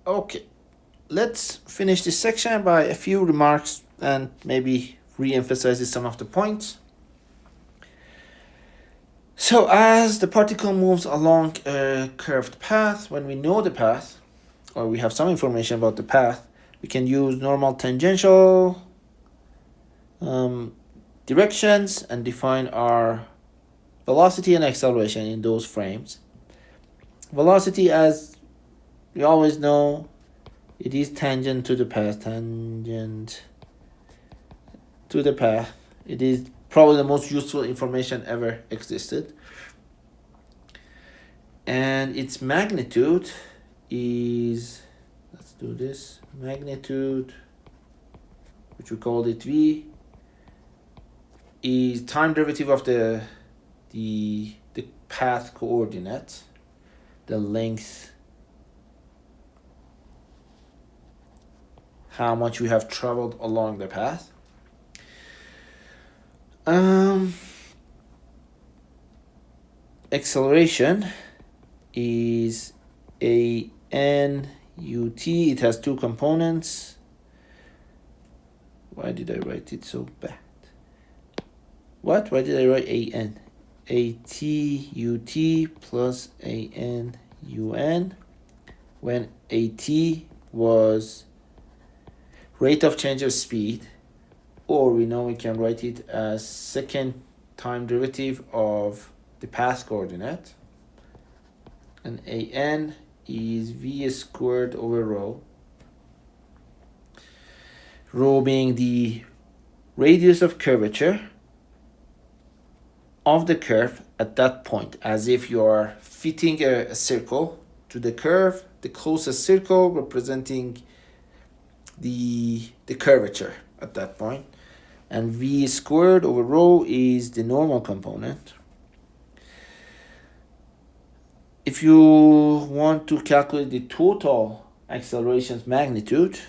Okay, let's finish this section by a few remarks and maybe re-emphasizes some of the points. So as the particle moves along a curved path, when we know the path, or we have some information about the path, we can use normal tangential directions and define our velocity and acceleration in those frames. Velocity, as we always know, it is tangent to the path, It is probably the most useful information ever existed. And its magnitude is, let's do this, magnitude, which we called it V, is time derivative of the path coordinate, the length, how much we have traveled along the path. Acceleration is a n ut. It has two components. Why did I write it so bad? What? Why did I write an? At ut plus an un, when at was rate of change of speed, or we know we can write it as second time derivative of the path coordinate, and an is v squared over rho, rho being the radius of curvature of the curve at that point, as if you are fitting a circle to the curve, the closest circle representing the curvature at that point, and v squared over rho is the normal component. If you want to calculate the total acceleration's magnitude,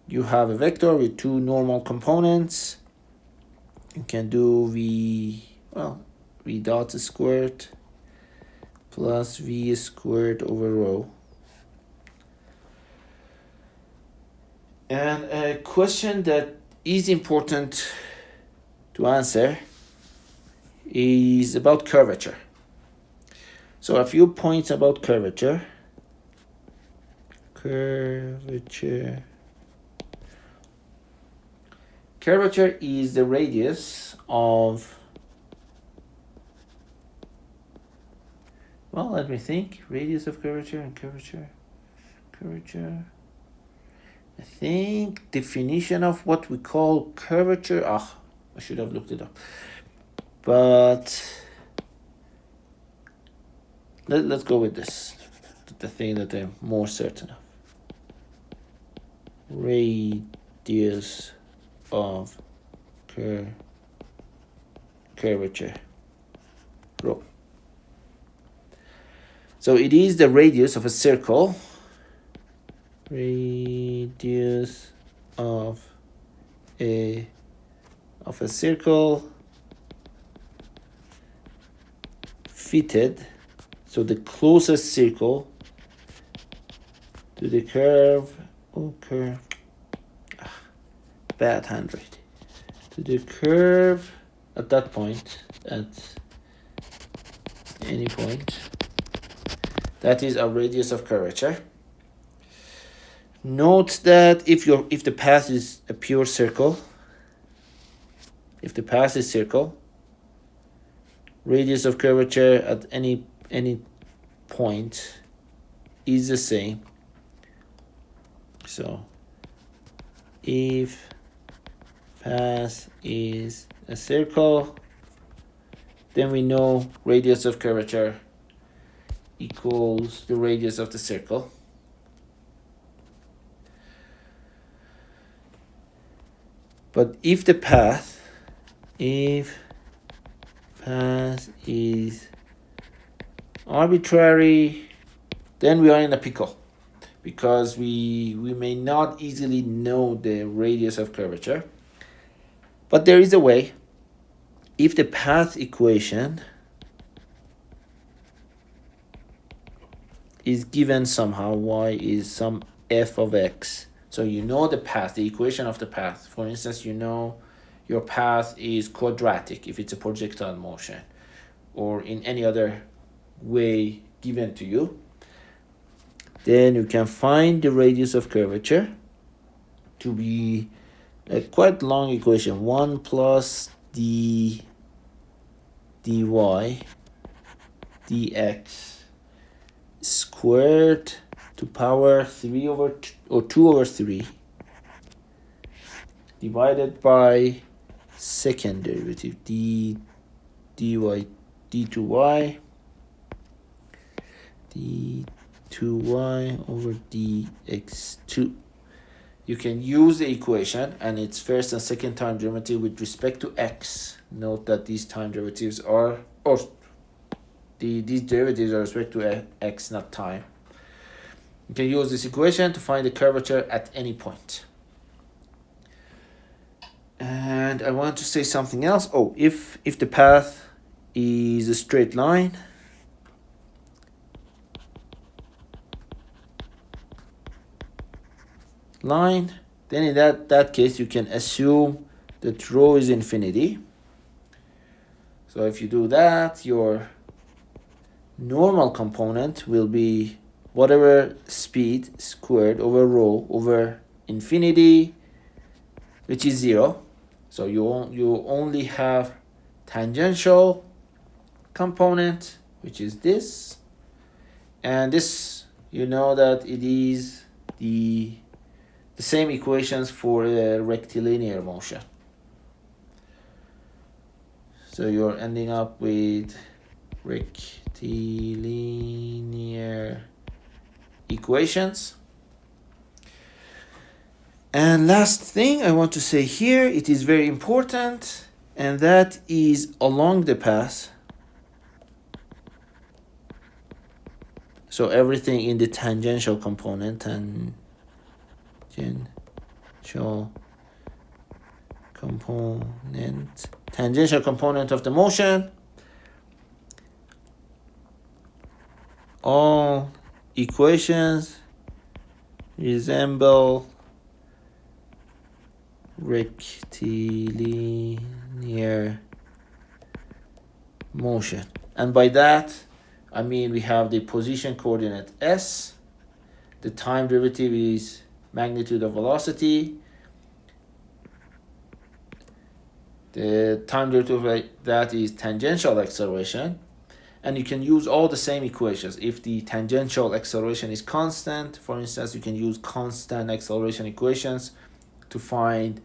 you have a vector with two normal components. You can do v dot squared plus v squared over rho. And a question that is important to answer is about curvature. So a few points about curvature. Curvature is the radius of, well, let me think. Radius of curvature and curvature. I think definition of what we call curvature. I should have looked it up. But let's go with this, the thing that I'm more certain of. Radius of curvature, rho. So it is the radius of a circle. Radius of a circle fitted, so the closest circle to the curve, bad handwriting, to the curve at that point, at any point. That is a radius of curvature. Note that if the path is a pure circle, if the path is circle, radius of curvature at any point is the same. So if path is a circle, then we know radius of curvature equals the radius of the circle. But if the path is arbitrary, then we are in a pickle, because we may not easily know the radius of curvature. But there is a way. If the path equation is given somehow. Y is some f of x. So you know the path, the equation of the path. For instance, you know your path is quadratic if it's a projectile motion, or in any other way given to you. Then you can find the radius of curvature to be a quite long equation. 1 plus d dy dx squared to power 3 over 2, or 2 over 3 divided by second derivative d dy d2y d2y over dx2. You can use the equation and its first and second time derivative with respect to x. Note that these time derivatives are, or these derivatives are with respect to x, not time. You can use this equation to find the curvature at any point. And I want to say something else. Oh, if the path is a straight line, then in that case you can assume that rho is infinity. So if you do that, your normal component will be whatever speed squared over rho over infinity, which is 0. So you only have tangential component, which is this, and this, you know that it is the same equations for a rectilinear motion. So you're ending up with rectilinear equations. And last thing I want to say here, it is very important, and that is along the path. So everything in the tangential component, tangential component of the motion, all equations resemble rectilinear motion. And by that I mean we have the position coordinate s, the time derivative is magnitude of velocity, the time derivative of that is tangential acceleration, and you can use all the same equations. If the tangential acceleration is constant, for instance, you can use constant acceleration equations to find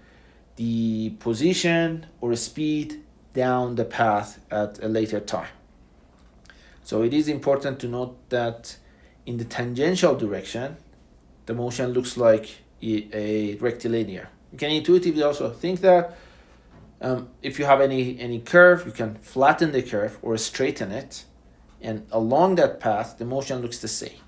the position or speed down the path at a later time. So it is important to note that in the tangential direction, the motion looks like a rectilinear. You can intuitively also think that if you have any curve, you can flatten the curve or straighten it, and along that path, the motion looks the same.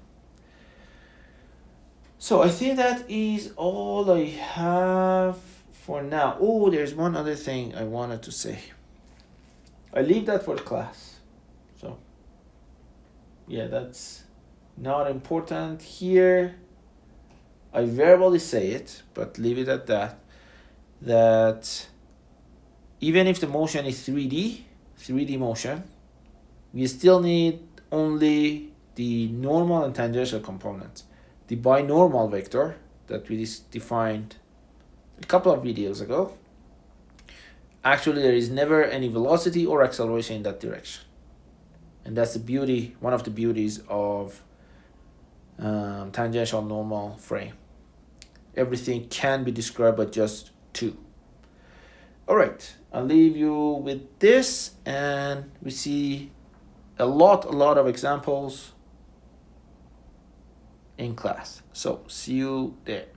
So I think that is all I have for now. Oh, there's one other thing I wanted to say. I leave that for class. So yeah, that's not important here. I verbally say it, but leave it at that. That even if the motion is 3D motion, we still need only the normal and tangential components. The binormal vector that we defined a couple of videos ago, actually there is never any velocity or acceleration in that direction. And that's the beauty, one of the beauties of tangential normal frame. Everything can be described by just two. All right, I'll leave you with this, and we see a lot of examples in class. So see you there.